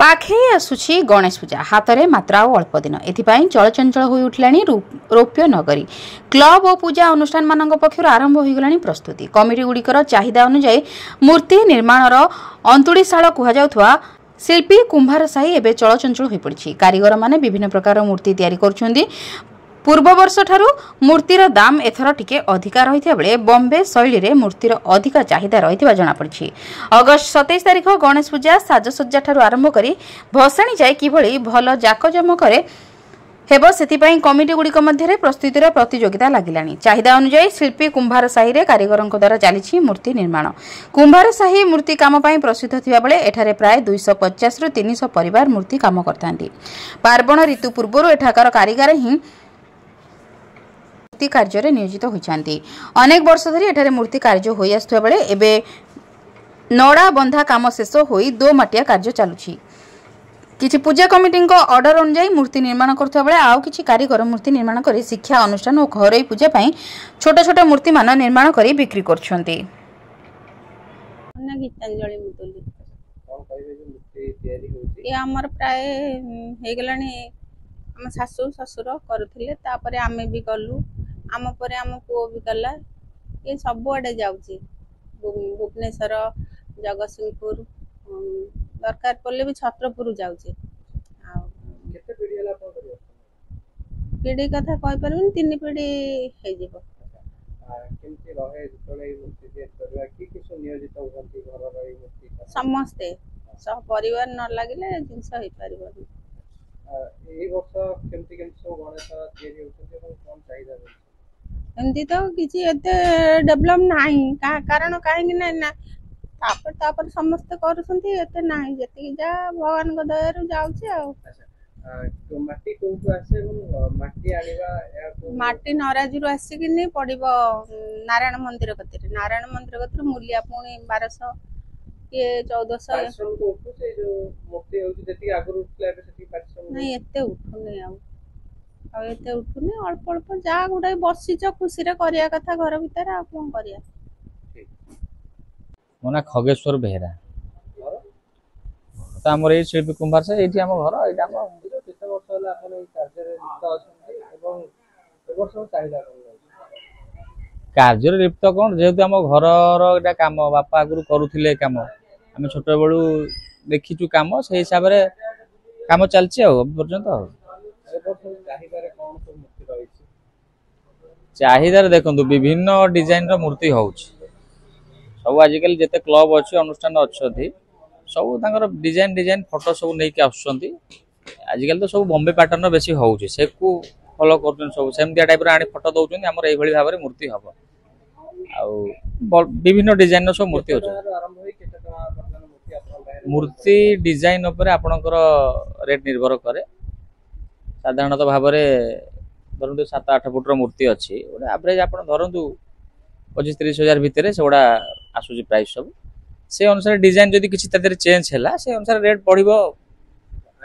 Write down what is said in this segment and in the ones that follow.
पाखे आसुछि गणेश पूजा हाथ में मात्र अल्प दिन एथिपाई चलचंचल हो उठिलानी रौप्य नगरी क्लब और पूजा अनुष्ठान मान पक्षर आरंभ हो गलानी प्रस्तुति कमिटी गुड़िकर चाहिदा अनुसार मूर्ति निर्माणर अंतुड़ीशाल कहुवा शिल्पी कुंभार साही एवं चलचंचल हो पड़ी कारीगर माने विभिन्न प्रकार मूर्ति तैयारी करुछन्ति पूर्व वर्ष ठारू मूर्तिर दाम एथर टिके अधिका रही बेले बॉम्बे शैली रे मूर्तिर अधिका चाहिदा रही जनापड़ी। अगस्ट 27 तारिख गणेश पूजा साजसज्जा ठारू आरंभ करी भसाणी जाए किभली भल जाकजमक हेब सेतिपाई कमिटी गुड़िक मध्य प्रस्तुतिर प्रतियोगिता लगिलानी चाहिदा अनुसार शिल्पी कुंभार साही रे कारीगरों द्वारा चली मूर्ति निर्माण कुंभार साही मूर्ति काम प्रसिद्ध थिबा बेले एठारे प्राय 250 रु 300 परिवार मूर्ति काम करथांती। पार्वण ऋतु पूर्व एठाकार कारीगर ही मूर्ति कार्य नियोजित होइछांती। अनेक वर्ष धरी एठारे मूर्ति कार्य होई आस्थुवा बेले एबे नड़ा बंधा काम शेष होई दो माटिया कार्य चालुछि। किछि पूजा कमिटी ऑर्डर अनुसार मूर्ति निर्माण करथुवा बेले आउ किछि कारीगर मूर्ति निर्माण करी शिक्षा अनुष्ठान और घरोई पूजा पई छोट छोट मूर्ति मान निर्माण करी बिक्री करछन्ती। गीतांजलि मुतुली कोन कहबे जे मूर्ति तयारी होछि ए हमर प्राय हे गेलानी हम सासु ससुर करुथिले तापरे आमे भी कलु आम परे आम पुओ भी कला ये सब आड़े जाउची भुवनेश्वर जगतसिंहपुर दरकार पड़े भी छत्रपुर जाउची केते पीढ़ी हला कोन करियो पीढ़ी कथा कहि परबिन तीन पीढ़ी हे जेबो केमती रहे जतले मूर्ति जे करबा की किछ नियोजित होती घर रही मूर्ति समस्ते सब परिवार न लागिले जिंस होई परिबो एही वर्ष केमती केमती सब गणेश तयारी होते এবং कोन चाहिदा एमती तो किसी एते डेवलप नाही कारण काहे ना तापर समस्त करूछंती एते नाही जति जा भगवान को दयारु जाउची आ तो माटी कोउ आसे এবং माटी आनिबा माटी नराजुरु आसी कि नै पडिबो नारायण मंदिर कतिर मूल्य पुणी 1200 ये 1400 को उठुसे जो मूर्ति होती जति आगु उठला सेति पाछम नै एते उठुने आ एते उठुने अल्प अल्प जा गुडा बसिच खुशी रे करिया कथा घर भीतर आ कोन करिया। मोना खगेश्वर बेहरा तो हमर ए शिल्पी कुंभार से एठी हम घर एटा हम केते वर्ष होला अपन ए कार्य रे लिप्त अछंती एवं ए वर्ष चाहिदा कार्य रे लिप्त कोन जेहेतु हम घर रो एटा काम बापा आगु करूथिले काम हम छोट बळू देखिचु काम से हिसाब रे काम चलछि आ पर्यंत ए वर्ष चाहिदा रे कोन सब मूर्ति रही चाहिदा देखंतु विभिन्न डिजाइन रो मूर्ति होउछ सब आजिकल जते क्लब अछि अनुष्ठान अछि सब तांकर डिजाइन फोटो सब नै के आछंती आजिकल तो सब बॉम्बे पैटर्न बेसी होउछ से को फॉलो करछन सब सेमतिया टाइप रे आनी फोटो दउछन हमर एई भली भाबरे मूर्ति हबो आ विभिन्न डिजाइन सब मूर्ति होछ आरंभ होई केते टका पर्यंत मूर्ति आपन मूर्ति डिजाइन ऊपर आपनकर रेट निर्भर करे साधारणतः भाबरे धरंतु 7-8 फुट रो मूर्ति अछि ओडा एवरेज आपन धरंतु 25-30 हजार भितर से ओडा आसुजी प्राइस सब से अनुसार डिजाइन जदि किछि तदर चेंज हैला से अनुसार रेट बढ़िबो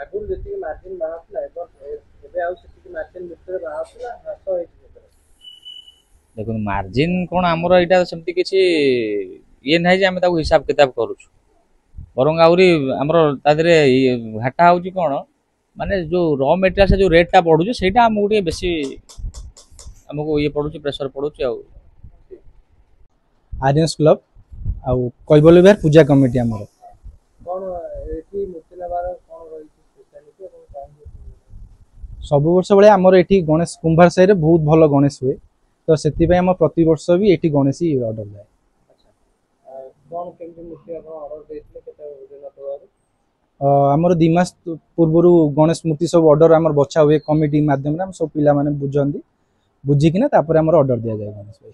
आगुर जति मार्जिन बाहतला एबे आउ सेति मार्जिन भितर बाहतला हातो होई देखो मार्जिन कोन हमर एटा सेमति किछि ये नै जे हम ताको हिसाब किताब करूछु बरंग आउरी हमर तादरे घाटा होउची कोन माने जो रॉ मटेरियल से जो रेट ता बढ़ुची सेटा हम गुटे बेसी हमको ये पड़ुची प्रेशर पड़ुची आ आर्यस क्लब आ कैबल बिहार पूजा कमिटी हमर कोन एठी मूर्ति लबार कोन रही स्पेशलिटी এবং काहे सब वर्ष बळे हमर एठी गणेश कुंभार साही रे बहुत भलो गणेश हुए तो सेति पय हम प्रति वर्ष भी एठी गणेश ही ऑर्डर जाय। अच्छा कोन केमती मूर्ति आपण ऑर्डर देथिले केते दिन तोर हमर 2 मास पूर्वरु गणेश मूर्ति सब ऑर्डर हमर बच्चा हुए कमिटी माध्यम रे हम सब पिला माने बुझंदी बुझी किना तापर हमर ऑर्डर दिया जाय गणेश भाई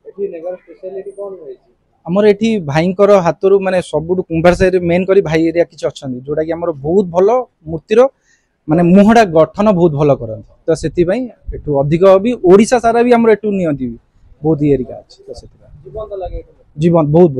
एठी नेगर स्पेशलिटी कोन होई हमर एठी भाईंकर हातरु माने सबुडु कुंभार साही रे मेन करी भाई एरिया किछ अछंदी जोडा कि हमर बहुत भलो मूर्तिर माने मुहडा गठन बहुत भलो करन तो सेति पई एठु अधिक भी ओडिसा सारा भी हमर एठु नियंती बहुत एरिया अछि तो सेति जीवन तो लगे जीवन बहुत